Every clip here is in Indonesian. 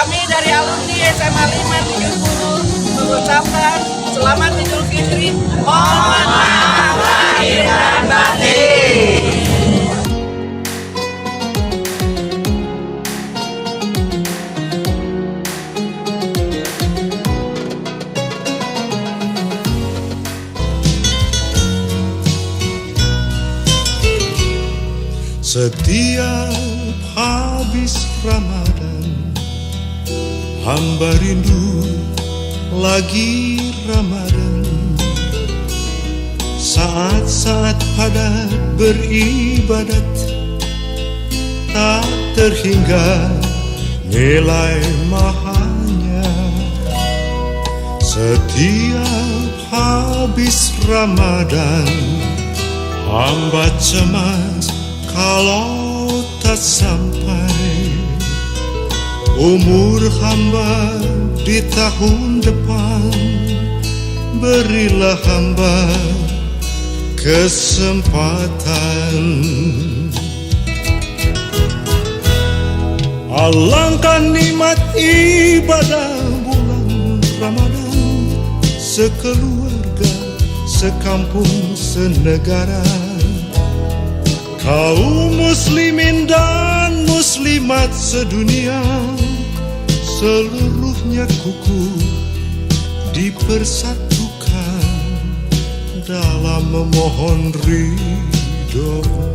Kami dari alumni SMA 570 mengucapkan Selamat Idul Fitri. Mohon maaf lahir dan batin. Setiap habis Ramadan, hamba rindu lagi Ramadan. Saat-saat padat beribadat, tak terhingga nilai mahalnya. Setiap habis Ramadan, hamba cemas kalau tak sampai umur hamba di tahun depan. Berilah hamba kesempatan. Alangkah nikmat ibadah bulan Ramadan, sekeluarga, sekampung, senegara. Kaum muslimin dan muslimat sedunia, seluruhnya kukuh dipersatukan dalam memohon ridhonya.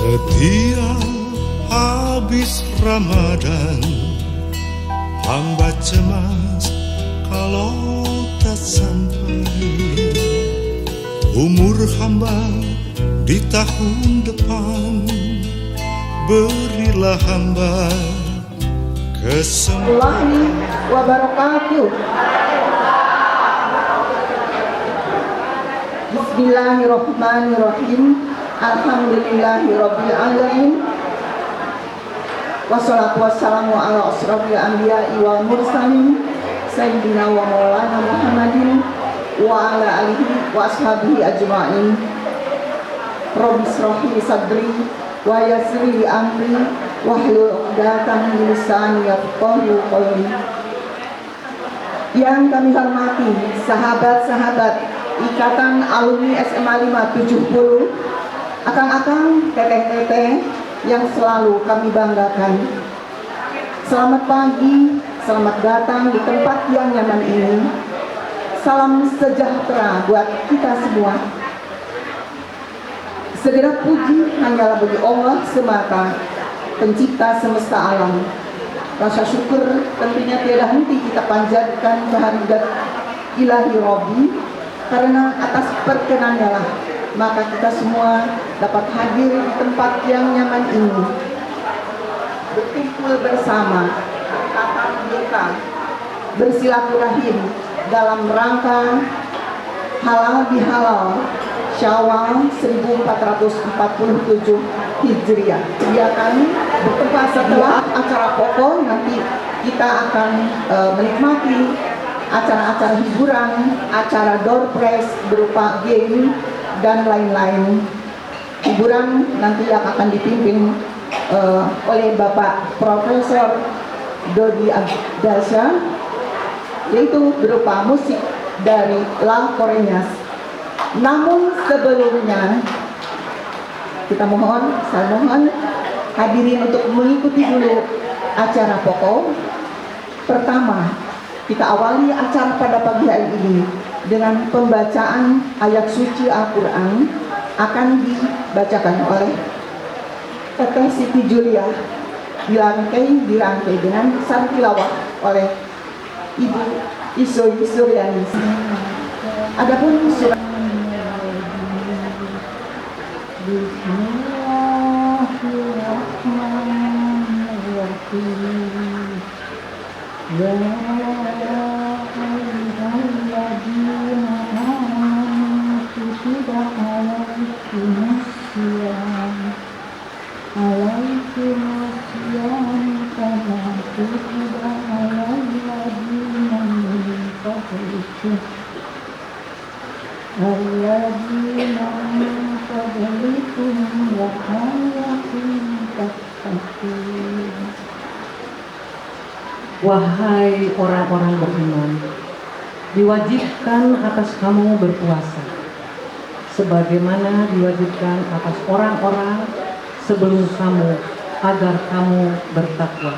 Setiap habis Ramadan, hamba cemas kalau tak sampai umur hamba di tahun depan. Berilah hamba kesempatan. Wabarakatuh. Bismillahirrahmanirrahim. Alhamdulillahirabbil alamin. Wassalatu wassalamu ala asrofil anbiya'i wal mursalin sayyidina wa maulana Muhammadin wa ala alihi wa ashabihi ajma'in. Rabbi shrah li sadri wa yassir li amri wahlul 'uqdatam min lisani yafqahu qawli. Yang kami hormati sahabat-sahabat Ikatan Alumni SMA 570, akang-akang, teteh-teteh yang selalu kami banggakan. Selamat pagi, selamat datang di tempat yang nyaman ini. Salam sejahtera buat kita semua. Segera puji hanyalah bagi Allah semata, pencipta semesta alam. Rasa syukur tentunya tiada henti kita panjatkan kehadirat Ilahi Robbi, karena atas perkenannya lah maka kita semua dapat hadir di tempat yang nyaman ini, berkumpul bersama, tatap muka, bersilaturahim dalam rangka halal bihalal Syawal 1447 Hijriah. Dia akan bertempat setelah acara pokok. Nanti kita akan menikmati acara-acara hiburan, acara door prize berupa game dan lain-lain. Hiburan nanti yang akan dipimpin oleh Bapak Profesor Dodi Abdasya, yaitu berupa musik dari La Korenyas. Namun sebelumnya saya mohon hadirin untuk mengikuti dulu acara pokok. Pertama, kita awali acara pada pagi hari ini dengan pembacaan ayat suci Al-Quran akan dibacakan oleh Teteh Siti Julia, dirangkai dengan santilawah oleh Ibu Isoy Suryani. Adapun surat Bismillahirrahmanirrahim. Ya ayyuhalladzina amanu kutiba alaikumusiyam kama kutiba alal ladzina min qablikum la'allakum tattaqun. Wahai orang-orang beriman, diwajibkan atas kamu berpuasa, sebagaimana diwajibkan atas orang-orang sebelum kamu, agar kamu bertakwa.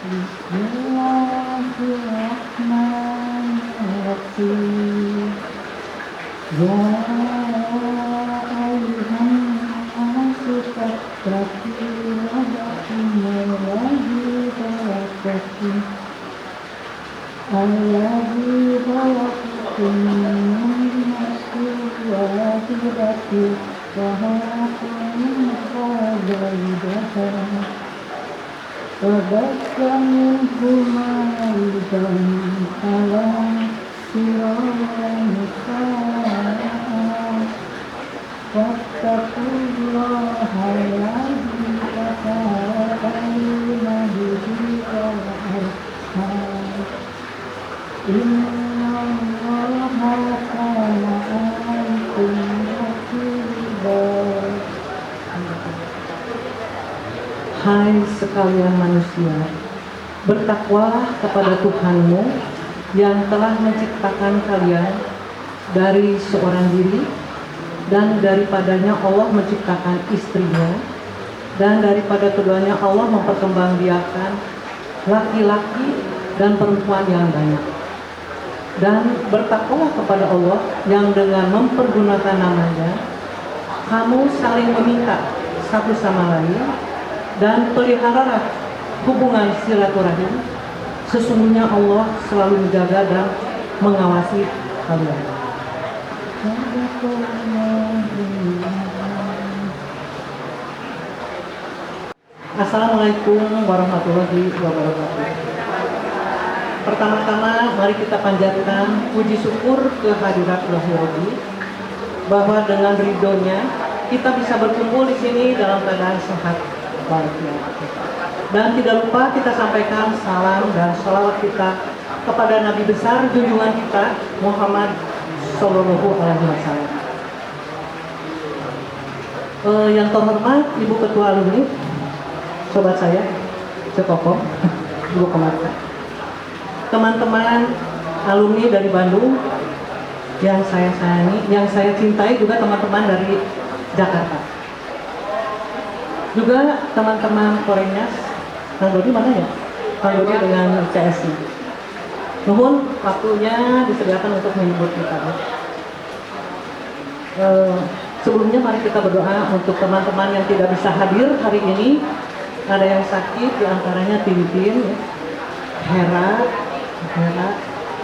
Bismillahirrahmanirrahim. Ya ayyuhan nasu tattaqu rabbakumulladzi khalaqakum min nafsin wahidatin wa khalaqa minha zawjaha وبث منهما رجالا كثيرا ونساء واتقوا الله الذي تساءلون به والأرحام إن الله كان عليكم رقيبا. Hai sekalian manusia, bertakwalah kepada Tuhanmu yang telah menciptakan kalian dari seorang diri, dan daripadanya Allah menciptakan istrinya, dan daripada keduanya Allah memperkembangbiakan laki-laki dan perempuan yang banyak. Dan bertakwalah kepada Allah yang dengan mempergunakan namanya kamu saling meminta satu sama lain, dan peliharalah hubungan silaturahim. Sesungguhnya Allah selalu menjaga dan mengawasi kalian. Assalamualaikum warahmatullahi wabarakatuh. Pertama-tama mari kita panjatkan puji syukur kehadirat Ilahi Rabbi, bahwa dengan ridhonya kita bisa berkumpul di sini dalam keadaan sehat walafiat. Dan tidak lupa kita sampaikan salam dan sholawat kita kepada Nabi besar junjungan kita Muhammad Sallallahu Alaihi Wasallam. Yang terhormat Ibu Ketua Alumni, sobat saya, Cekoko, Ibu Kemarta, teman-teman alumni dari Bandung yang saya sayangi, yang saya cintai, juga teman-teman dari Jakarta. Juga teman-teman Korenyas, Kang Dodi mana ya? Kang Dodi dengan CSI. Nuhun waktunya disediakan untuk menyebut kita. Sebelumnya mari kita berdoa untuk teman-teman yang tidak bisa hadir hari ini. Ada yang sakit, diantaranya Tintin, Hera,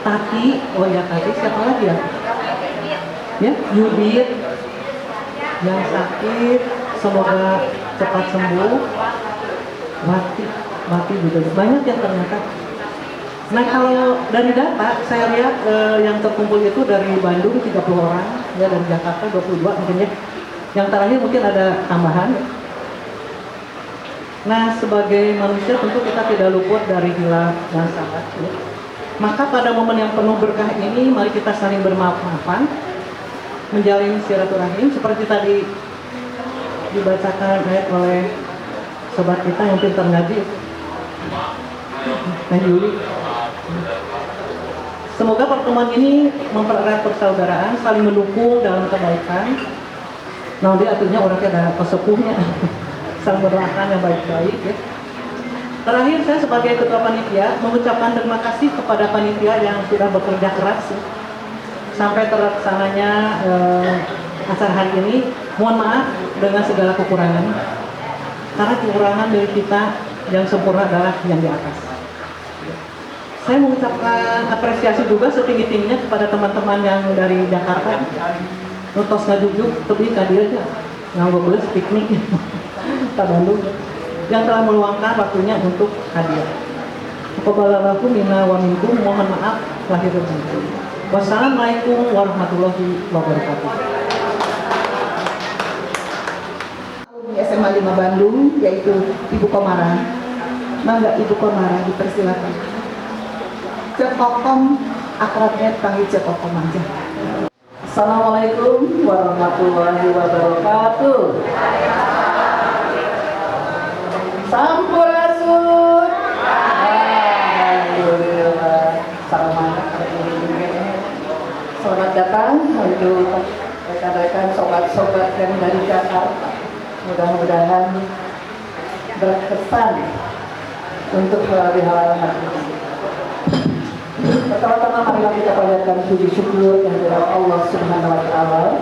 Tati, oh ya Tati, siapa lagi ya? Ya, Yudit yang sakit, semoga cepat sembuh. Wati juga banyak yang ternyata. Nah, kalau dari data saya lihat yang terkumpul itu dari Bandung 30 orang, ya, dari Jakarta 22 mungkin ya. Yang terakhir mungkin ada tambahan. Nah, sebagai manusia tentu kita tidak luput dari hilaf dan sabat, ya. Maka pada momen yang penuh berkah ini mari kita saling bermaaf-maafan, menjalin silaturahim seperti tadi dibacakan ayat oleh sobat kita yang pintar ngaji, Teh Yuli. Semoga pertemuan ini mempererat persaudaraan, saling mendukung dalam kebaikan. Nah, dia artinya orangnya ada pesepuhnya, saling mendoakan yang baik-baik, ya. Terakhir, saya sebagai ketua panitia mengucapkan terima kasih kepada panitia yang sudah bekerja keras, ya. sampai terlaksananya acara hari ini. Mohon maaf dengan segala kekurangan, karena kekurangan dari kita yang sempurna adalah yang di atas. Saya mengucapkan apresiasi juga setinggi-tingginya kepada teman-teman yang dari Jakarta, nutos ngajujuk, tapi kadir aja, nganggo beles piknik, Pak Bandung, yang telah meluangkan waktunya untuk hadir. Wassalamualaikum minna wa minkum, mohon maaf lahir dan batin. Wassalamualaikum warahmatullahi wabarakatuh. SMA 5 Bandung, yaitu Ibu Komara. Mangga Ibu Komara dipersilakan. Cek Kokom, akrabnya panggil Cek Kokom aja. Assalamualaikum warahmatullahi wabarakatuh. Sampurasun. Alhamdulillah. Selamat datang untuk rekan-rekan sobat-sobat yang dari Jakarta. Mudah-mudahan berkesan untuk melalui hal-hal ini. Pertama-tama marilah kita panjatkan puji syukur yang dari Allah Subhanahu wa Ta'ala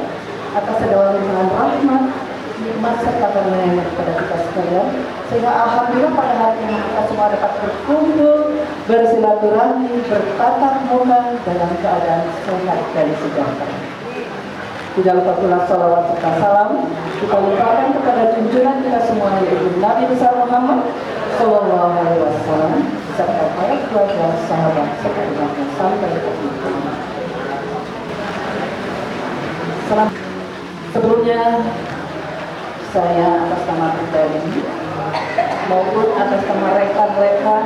atas segala limpahan rahmat, nikmat serta karunia kepada kita sekalian, sehingga alhamdulillah pada hari ini kita semua dapat berkumpul, bersilaturahmi, bertatap muka dalam keadaan sehat dan sejahtera. Tidak lupa pula salawat serta salam kita limpahkan kepada junjungan kita semua, yaitu Nabi besar Muhammad Sallallahu Alaihi Wasallam, serta para keluarga, sahabat, serta umatnya sampai ke akhir. Sebelumnya saya atas nama pribadi maupun atas nama rekan-rekan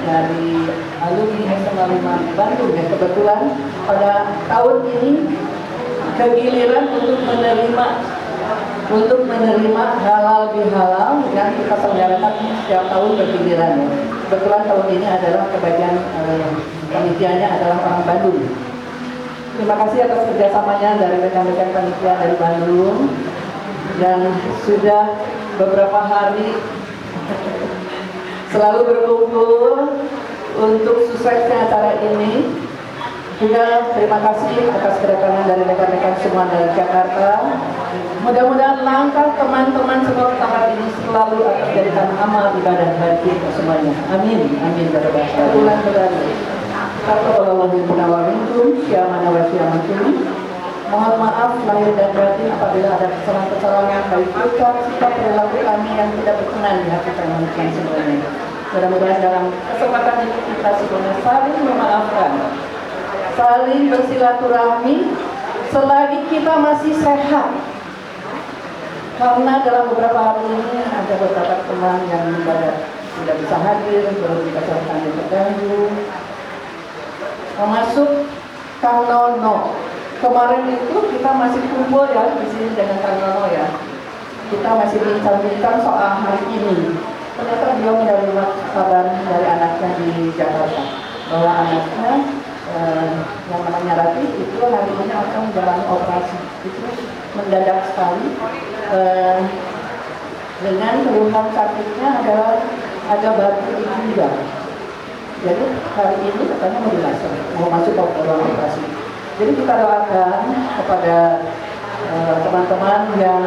dari alumni SMA 5 Bandung yang kebetulan pada tahun ini kegiliran untuk menerima halal bihalal yang kita selenggarakan setiap tahun bergiliran. Kebetulan tahun ini adalah kebagian panitianya adalah orang Bandung. Terima kasih atas kerjasamanya dari rekan-rekan panitia dari Bandung yang sudah beberapa hari selalu berkumpul untuk suksesnya acara ini. Juga terima kasih atas kedatangan dari rekan-rekan semua dari Jakarta. Mudah-mudahan langkah teman-teman semua tempat ini selalu akan menjadikan amal ibadah bagi kita semuanya. Amin. Amin. Bulan berani. Taqabbalallahu minna wa minkum, syamana wa syamakum. Mohon maaf lahir dan batin apabila ada kesalahan-kesalahan baik ucap, sikap, perilaku kami yang tidak berkenan di hati teman-teman semuanya. Mudah-mudahan dalam kesempatan ini kita semuanya saling memaafkan, saling bersilaturahmi selagi kita masih sehat. Karena dalam beberapa hari ini ada beberapa teman yang tidak bisa hadir, belum kesehatan yang terganggu. Termasuk Kang Nono. Kemarin itu kita masih kumpul ya di sini dengan Kang Nono ya. Kita masih bincang-bincang soal hari ini. Ternyata beliau menerima kabar dari anaknya di Jakarta bahwa anaknya yang namanya Rati itu hari ini akan menjalani operasi. Itu mendadak sekali. Dengan keluhan sakitnya adalah ada batu di pinggang. Jadi hari ini katanya mau masuk ke ruang operasi. Jadi kita doakan kepada teman-teman yang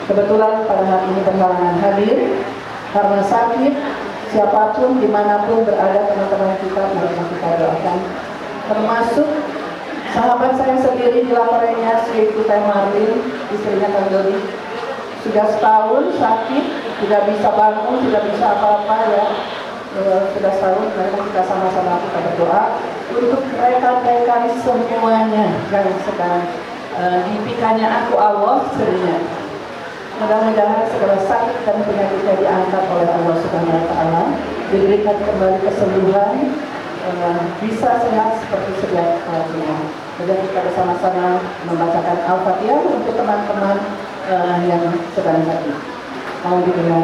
kebetulan pada hari ini berhalangan hadir karena sakit. Siapapun dimanapun berada teman-teman kita kita doakan. Termasuk sahabat saya sendiri di Laparenya, yaitu Teh Marlin, istrinya Kang Dodi, sudah setahun sakit, tidak bisa bangun, tidak bisa apa-apa ya. Sudah setahun, mereka kita sama-sama kita berdoa untuk rekan-rekan semuanya yang sedang dipikannya aku Allah sebenarnya. Mudah-mudahan segala sakit dan penyakitnya diangkat oleh Allah Subhanahu wa Ta'ala, diberikan kembali kesembuhan, bisa sehat seperti sedia kala. Kemudian kita bersama-sama membacakan Al-Fatihah untuk teman-teman yang sedang sakit. Alhamdulillah.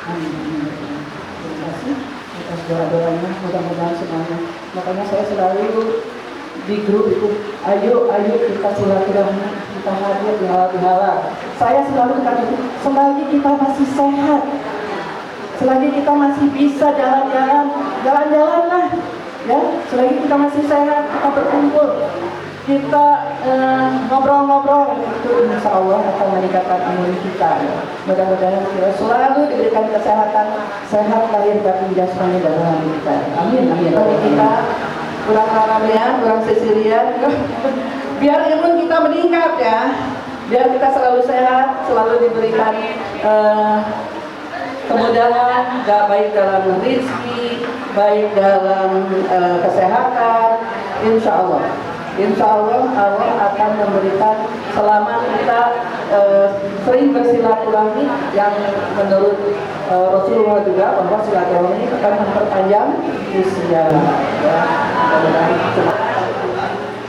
Terima kasih atas doa-doanya, mudah-mudahan semuanya. Makanya saya selalu di grup itu Ayo kita silaturahmi, kita hadir di halal. Saya selalu katakan, selagi kita masih sehat, selagi kita masih bisa jalan-jalanlah, ya. Selagi kita masih sehat, kita berkumpul, kita ngobrol-ngobrol, itu insya Allah akan meningkatkan imun kita. Ya. Mudah-mudahan kita selalu diberikan kesehatan, sehat lahir batin jasmani dan rohani kita. Amin, amin. Bagi kita kurang Arabian, kurang Sicilian, biar imun kita meningkat ya, biar kita selalu sehat, selalu diberikan kemudahan, baik dalam rezeki, baik dalam kesehatan. Insya Allah Allah akan memberikan selama kita sering bersilaturahmi, yang menurut Rasulullah juga bahwa silaturahmi akan memperpanjang usia. Ya.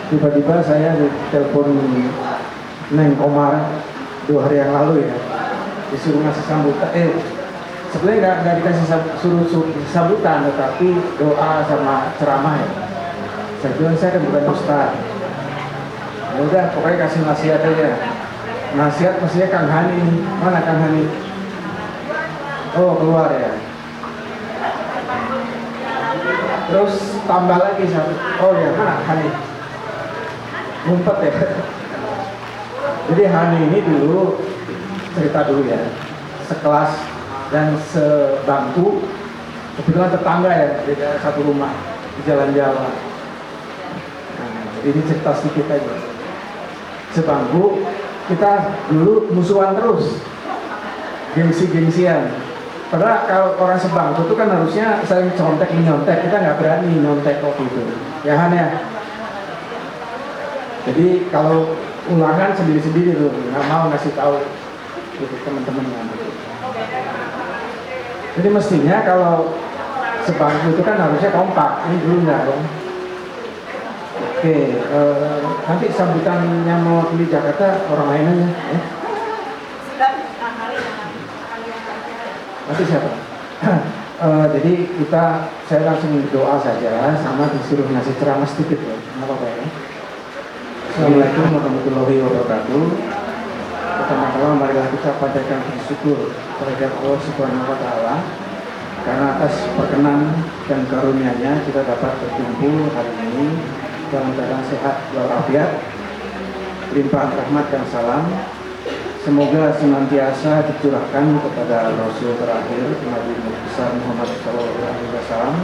Tiba-tiba saya ditelepon Neng Komar 2 hari yang lalu ya, disuruh ngasih sambutan. Sebenarnya nggak dikasih suruh sambutan, tetapi doa sama ceramah ya. Saya bilang saya kan bukan ustaz. Ya udah, pokoknya kasih nasihat aja. Nasihat mestinya Kang Hani. Mana Kang Hani? Oh, keluar ya. Terus tambah lagi satu. Oh ya, mana Hani? Ngumpet ya. Jadi Hani ini dulu, cerita dulu ya, sekelas dan sebangku, kebetulan tetangga ya, di satu rumah di Jalan Jawa. Ini cerita sedikit aja. Sebangku, kita dulu musuhan terus, gengsi-gengsian. Padahal kalau orang sebangku itu kan harusnya saling contek menyontek, kita nggak berani nyontek waktu itu. Ya Han ya. Jadi kalau ulangan sendiri-sendiri tuh, nggak mau ngasih tahu gitu teman-teman. Jadi mestinya kalau sebangku itu kan harusnya kompak, ini dulu nggak dong. Oke, nanti sambutannya mewakili Jakarta orang lain aja. Nanti siapa? Jadi saya langsung berdoa saja, sama disuruh ngasih ceramah sedikit ya, nggak apa-apa ya. Assalamualaikum warahmatullahi wabarakatuh. Pertama-tama marilah kita panjatkan bersyukur terhadap Allah Subhanahu wa Ta'ala, karena atas perkenan dan karunia-Nya kita dapat berkumpul hari ini dalam keadaan sehat walafiat, limpahan rahmat dan salam semoga senantiasa dicurahkan kepada Rasul terakhir Nabi besar Muhammad SAW,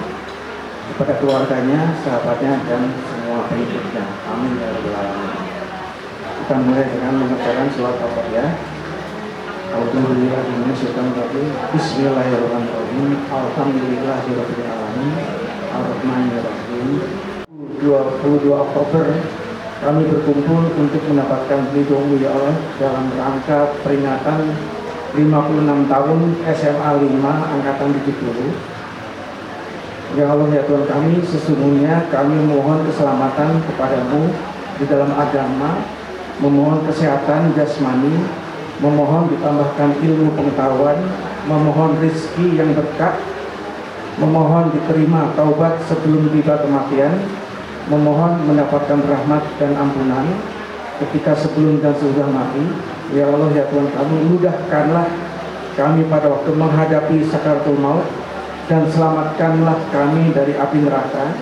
kepada keluarganya, sahabatnya dan semua pengikutnya. Amin ya rabbal alamin. Kita mulai dengan mengucapkan surat Al-Fatihah. Bismillahirrahmanirrahim. Alhamdulillahirabbil alamin. Ar-Rahmanir-Rahim. 22 Oktober kami berkumpul untuk mendapatkan ridho-Mu ya Allah dalam rangka peringatan 56 tahun SMA 5 angkatan 70. Ya Allah ya Tuhan kami, sesungguhnya kami memohon keselamatan kepadamu di dalam agama, memohon kesehatan jasmani, memohon ditambahkan ilmu pengetahuan, memohon rezeki yang berkah, memohon diterima taubat sebelum tiba kematian, memohon mendapatkan rahmat dan ampunan ketika sebelum dan sesudah mati. Ya Allah ya Tuhan kami, mudahkanlah kami pada waktu menghadapi sakaratul maut, dan selamatkanlah kami dari api neraka,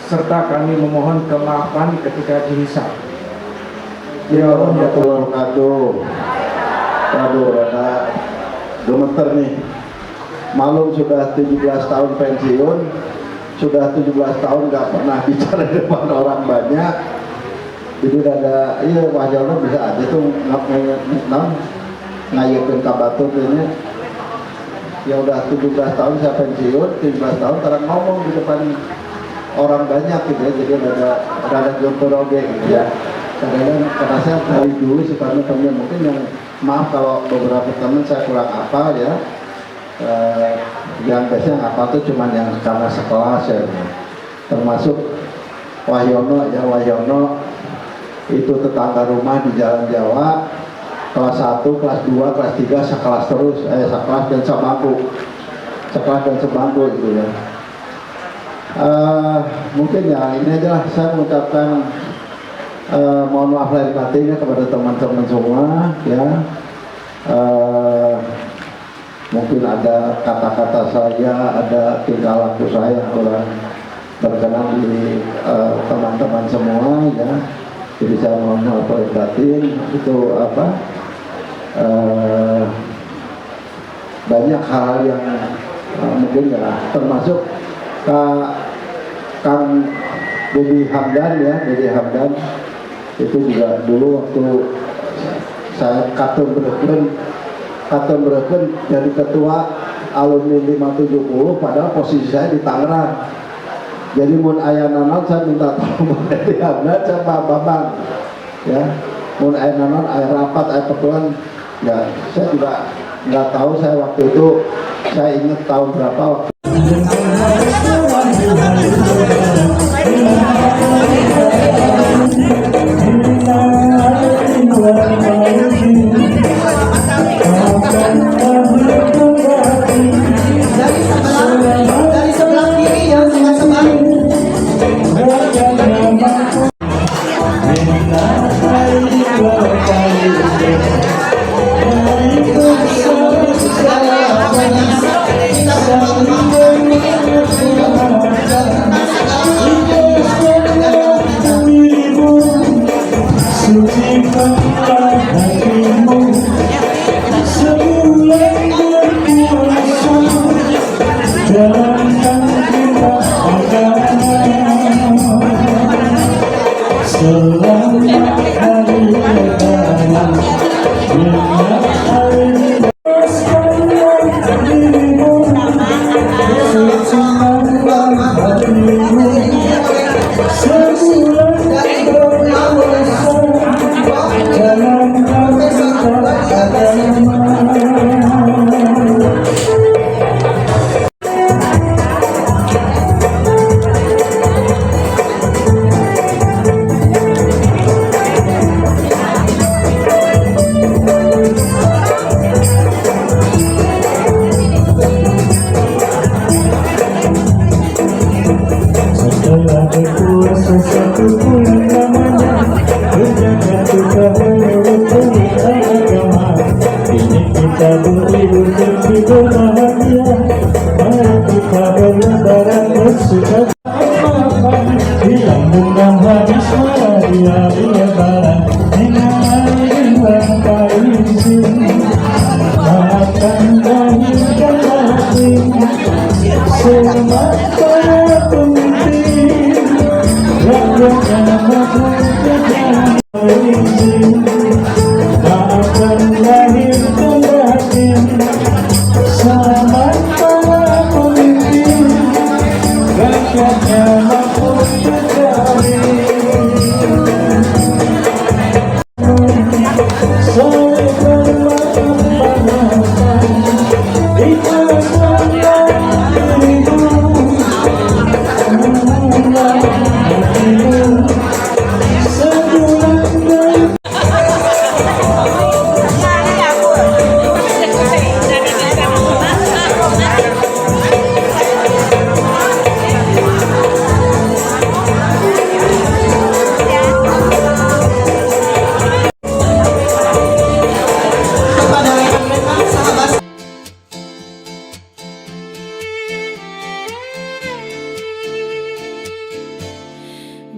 serta kami memohon kemaafan ketika dihisab. Ya Allah ya Tuhan wabarakatuh. Aduh, rada gemeter nih. Malum sudah 17 tahun pensiun, sudah 17 tahun nggak pernah bicara di depan orang banyak. Jadi rada, iya wajahnya bisa aja tuh ngayakin kabatur ini. Ya udah 17 tahun saya pensiun, 17 tahun sekarang ngomong di depan orang banyak gitu ya, jadi rada jomporoge gitu ya. Kadang-kadang karena saya dari dulu sekarang temen mungkin yang maaf kalau beberapa teman saya kurang hafal ya. Yang biasanya hafal tuh cuman yang karena sekelas ya, termasuk Wahyono ya. Wahyono itu tetangga rumah di Jalan Jawa, kelas 1, kelas 2, kelas 3 sekelas terus, sekelas dan sebangku gitu ya. Mungkin ya ini aja lah, saya mengucapkan mohon maaf lahir batinnya kepada teman-teman semua ya. Mungkin ada kata-kata saya, ada tingkah laku saya yang kurang berkenan di teman-teman semua ya. Jadi saya mohon maaf lahir batin. Itu banyak hal yang mungkin ya, termasuk Kang Dedi Hamdan ya, Dedi Hamdan itu juga dulu waktu saya katon bereken jadi ketua alumni 570, padahal posisi saya di Tangerang. Jadi mun aya nanon saya minta tolong Dedi Hamdan sama Bambang ya. Mun aya nanon, aya rapat, aya pertemuan ya, saya juga nggak tahu. Saya waktu itu saya ingat tahun berapa waktu dari sebelah kiri ya, sebelah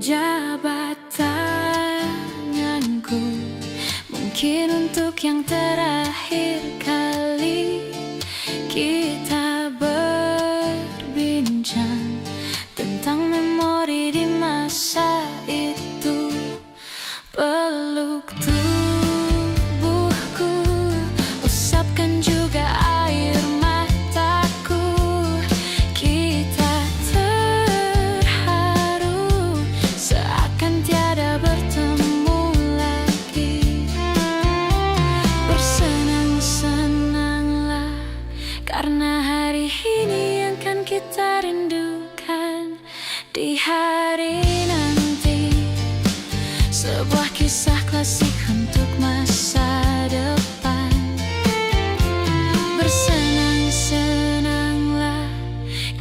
Jabat tanganku, mungkin untuk yang terakhir kali kita berbincang tentang memori di masa itu. Peluk tubuhku, usapkan juga air mataku. Kita terharu seakan tiada bertemu lagi. Bersenang-senanglah karena hari ini yang kan kita rindukan di hari nanti. Sebuah kisah klasik untuk masa depan. Bersenang-senanglah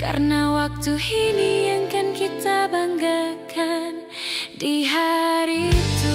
karena waktu ini yang kan kita banggakan di hari itu.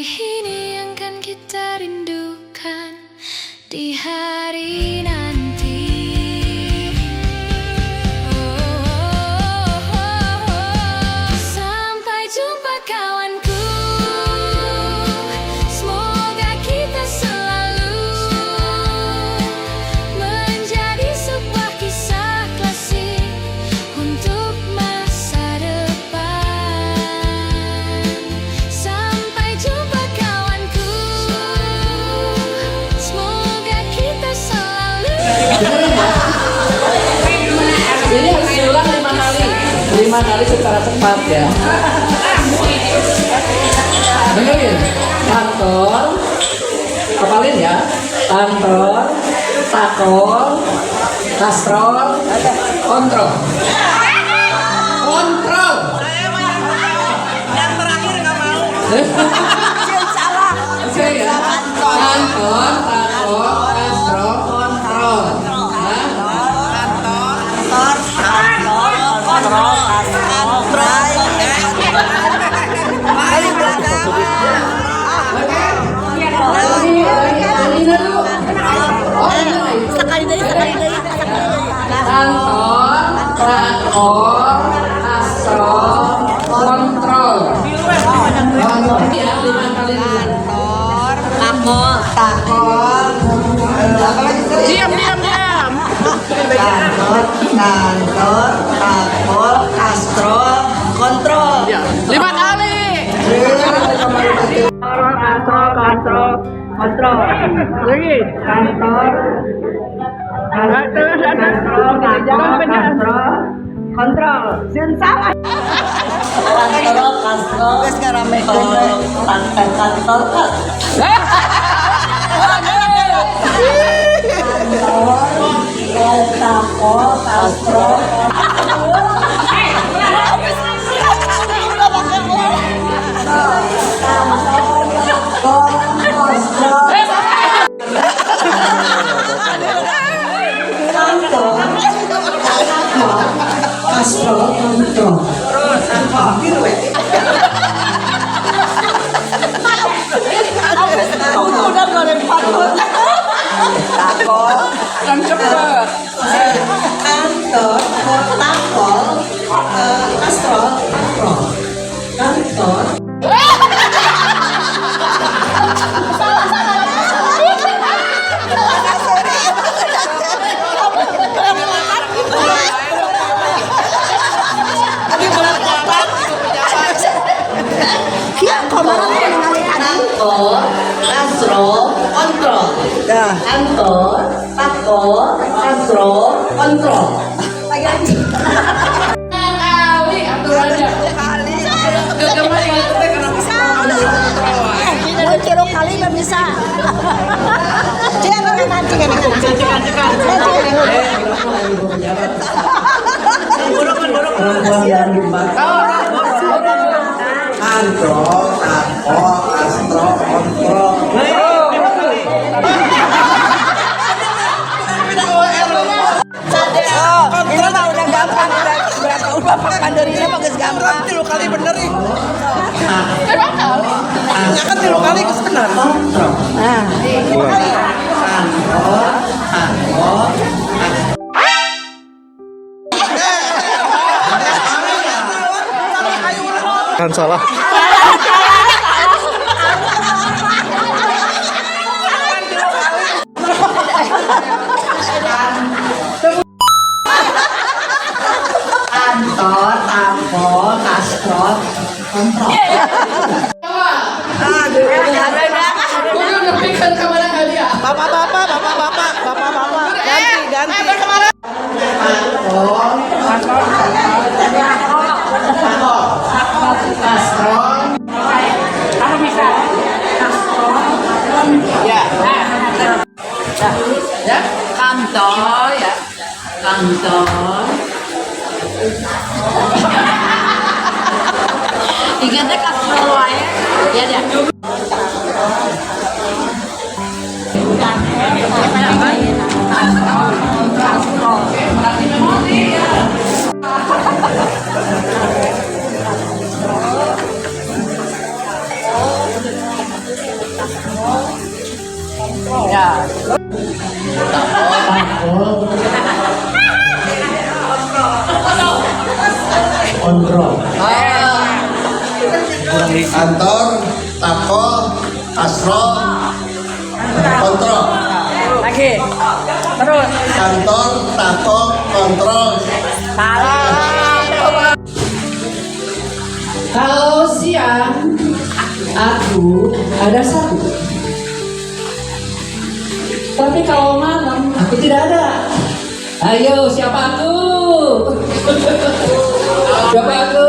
hari ini yang kan kita rindukan di hari nanti. Sampai jumpa kawanku, semoga kita selalu menjadi sebuah kisah klasik untuk masa depan. Sampai jumpa kawanku, semoga kita selalu. Jadi harus diulang 5 kali secara cepat ya. Dengerin, kantor, hafalin ya. Kantor, takol, kastrol, kontrol. Kontrol. Yang terakhir nggak mau. Oke ya. Kantor, takol, kastrol, kontrol. Kantor, takol, kastrol, kontrol. Ya, 5 kali dulu. Diam. Kantor, takol, kastrol, kontrol. 5 kali. Kontrol. Lagi. Kantor, kontrol. Sin salah. Kantor, kastrol, Yang cepat. Kantor, takol, kastrol, kontrol. Kantor. Kantor, kastrol, kontrol. Kantor, takol, kastrol, kontrol. Kali aturannya. Kegemaran itu teh karena bisa. Mau kilo kali nggak bisa. Jangan nanti kan. Kantor, takol, kastrol, kontrol. Ini mah udah gampang, udah bapak panderinya bagus gampang. 3 kali bener nih. Emang kali? Ya kan 3 kali ke bener. Nah, Kan salah. Kantor, takol, kastrol, kontrol. Udah ngepikan kemana kali ya? bapak-bapak. Ganti. Ya. Kantor ya. Kantor. Ingatnya kastrol wae. Ya dia. Kontrol. Kantor, tako, kasro, kontrol. Lagi. Terus. Kantor, tako, kontrol. Salah. Kalau siang aku ada satu, tapi kalau malam aku tidak ada. Ayo siapa aku? Siapa aku?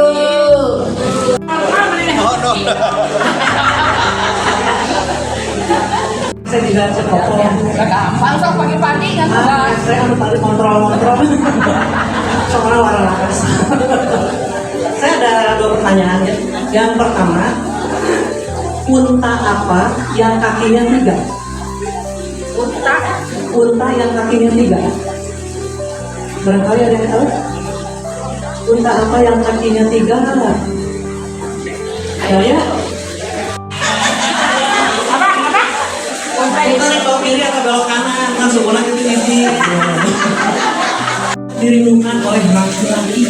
Saya tidak sekoko. Gampang sok pagi-pagi nggak salah. Saya anu paling kontrol. Soalnya warna lakas. Saya ada 2 pertanyaan ya. Yang pertama, unta apa yang kakinya 3? Unta yang kakinya 3. Barangkali ada yang tahu? Unta apa yang kakinya 3? Saya Unta belok kiri atau belok kanan, kan sebulan itu isi. Dirindukan oleh laki-laki.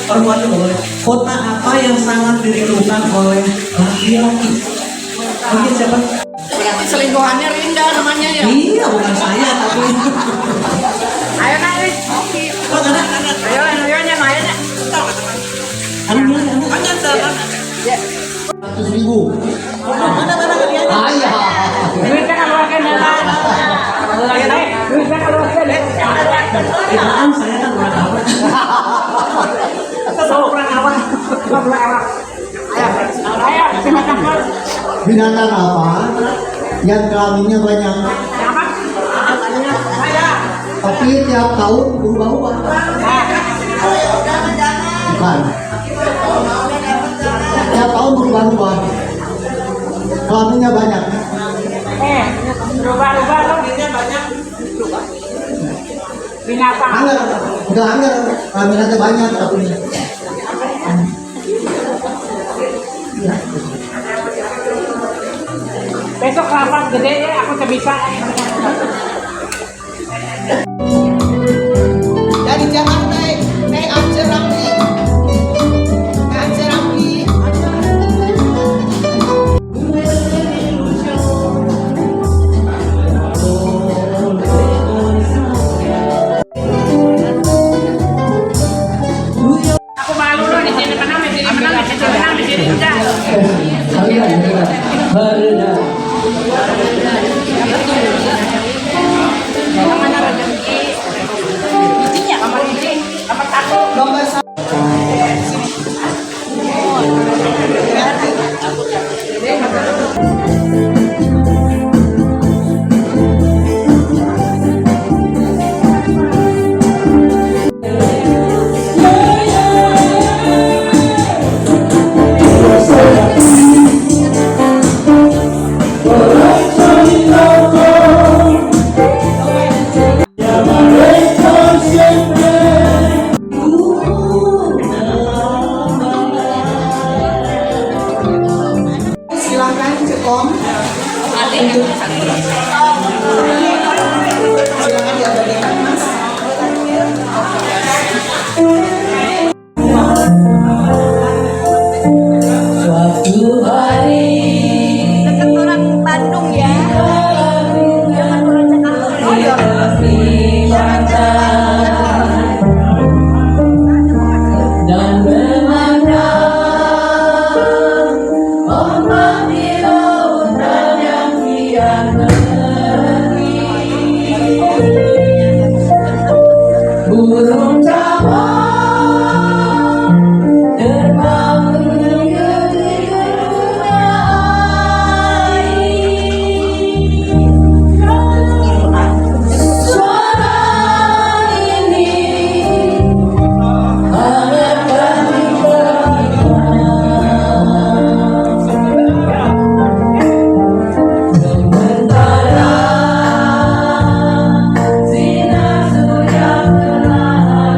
Perempuan itu boleh. Kota apa yang sangat dirindukan oleh laki-laki? Mungkin siapa? Berarti selingkuhannya Rinda namanya ya. Iya, bukan saya tapi. Ayo naik. Oh, ada. Ayo yang lainnya. Anu. 100.000. Mana kalian? Duitnya keluarkan jalan. Duitnya keluarkan. Maaf, saya kan kurang awal. Kurang awal. Ayo, silakan. Binatang apa yang kelaminnya banyak? Tapi tiap tahun berubah-ubah. Bukan. Tiap tahun berubah-ubah. Kelaminnya banyak. Berubah-ubah loh. Binatang. Angger, udah angger. Kelaminnya banyak tapi. Besok rapat gede ya, aku bisa. Dari Jakarta, Aceh Ramli. Aceh Ramli. Aku malu loh di sini menang, di sini menang, di sini menang, di sini enggak. Mana rezeki? Izinnya kamar izin, kamar aku. Nomor 1. Silakan cekom. Silakan diabadikan Mas. Suatu hari Dekat orang Bandung ya. Jangan orang Jakarta. dan memandang ombak di lautan yang kian meninggi. Burung cawang terbang menuju dunia air. Suara ini hangatkan sementara sinar surya perlahan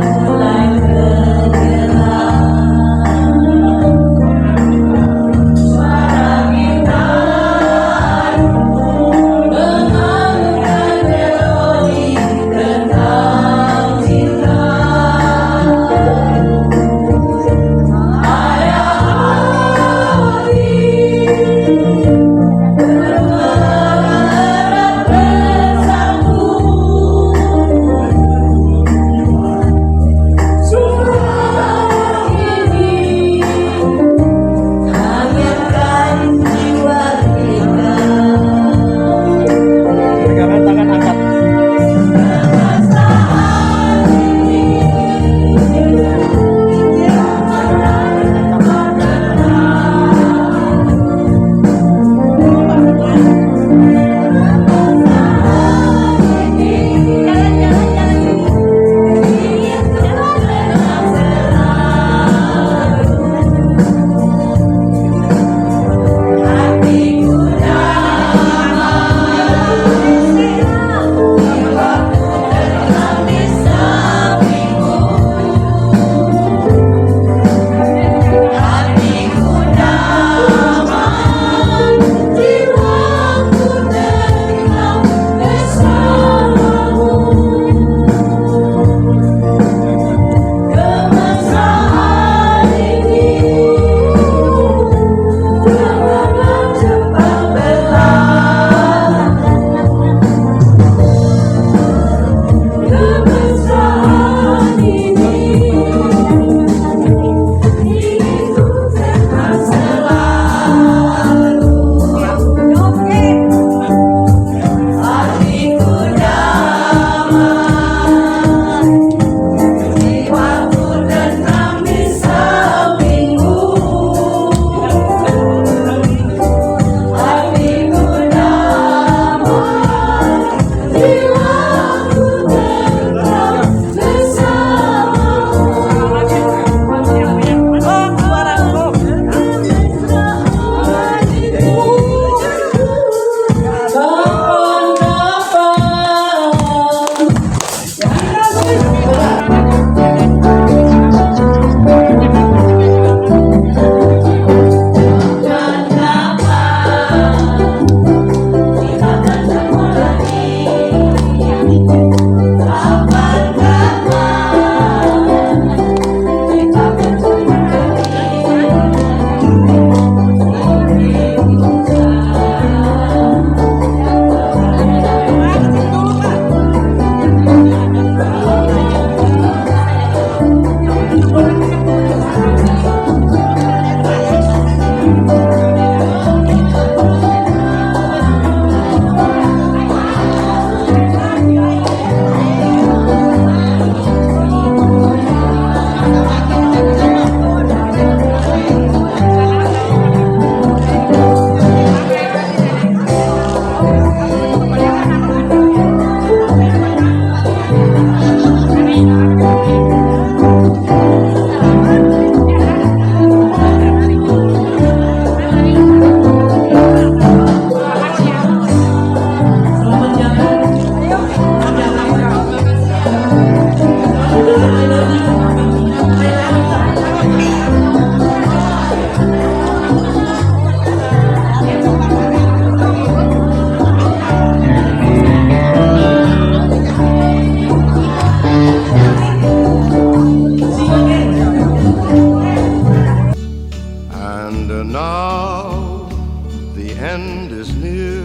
end is near,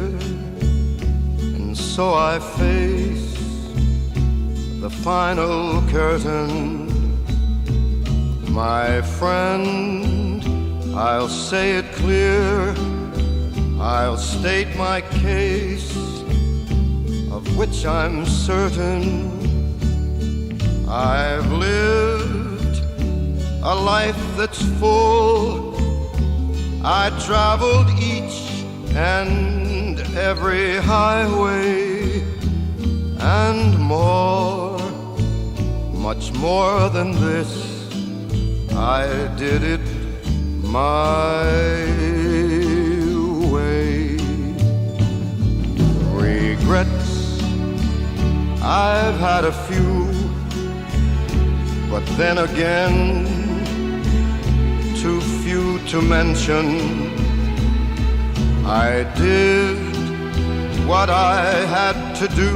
and so I face the final curtain. My friend, I'll say it clear, I'll state my case, of which I'm certain. I've lived a life that's full. I traveled each and every highway, and more, much more than this, I did it my way. Regrets, I've had a few, but then again, too few to mention. I did what I had to do,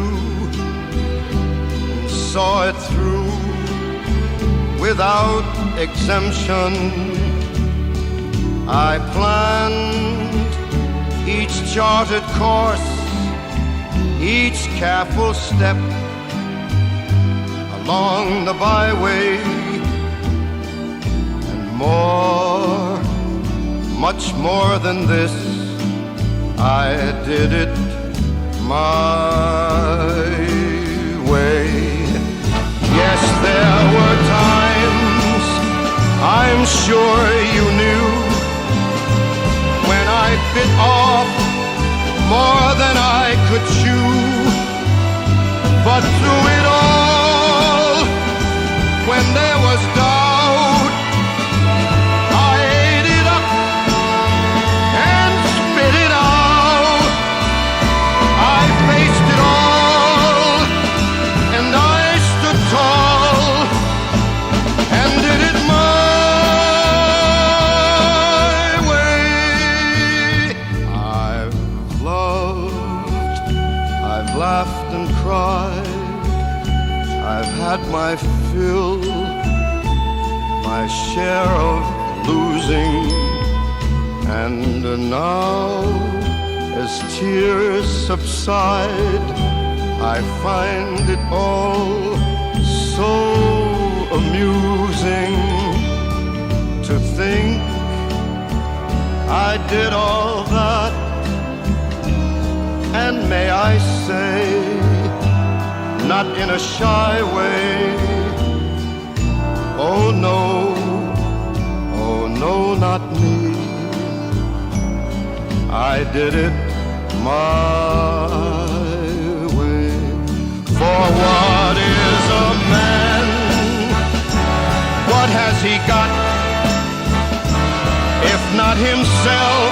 and saw it through without exemption. I planned each charted course, each careful step along the byway, and more, much more than this, I did it my way. Yes, there were times, I'm sure you knew, when I bit off more than I could chew. But through it all, when there was doubt, I ate it up and spit it out. I faced it all, and I stood tall, and did it my way. I've loved, I've laughed and cried, I've had my fill, my share of losing, and now, as tears subside, I find it all so amusing to think I did all that, and may I say, not in a shy way. Oh no, not me. I did it my way. For what is a man? What has he got, if not himself?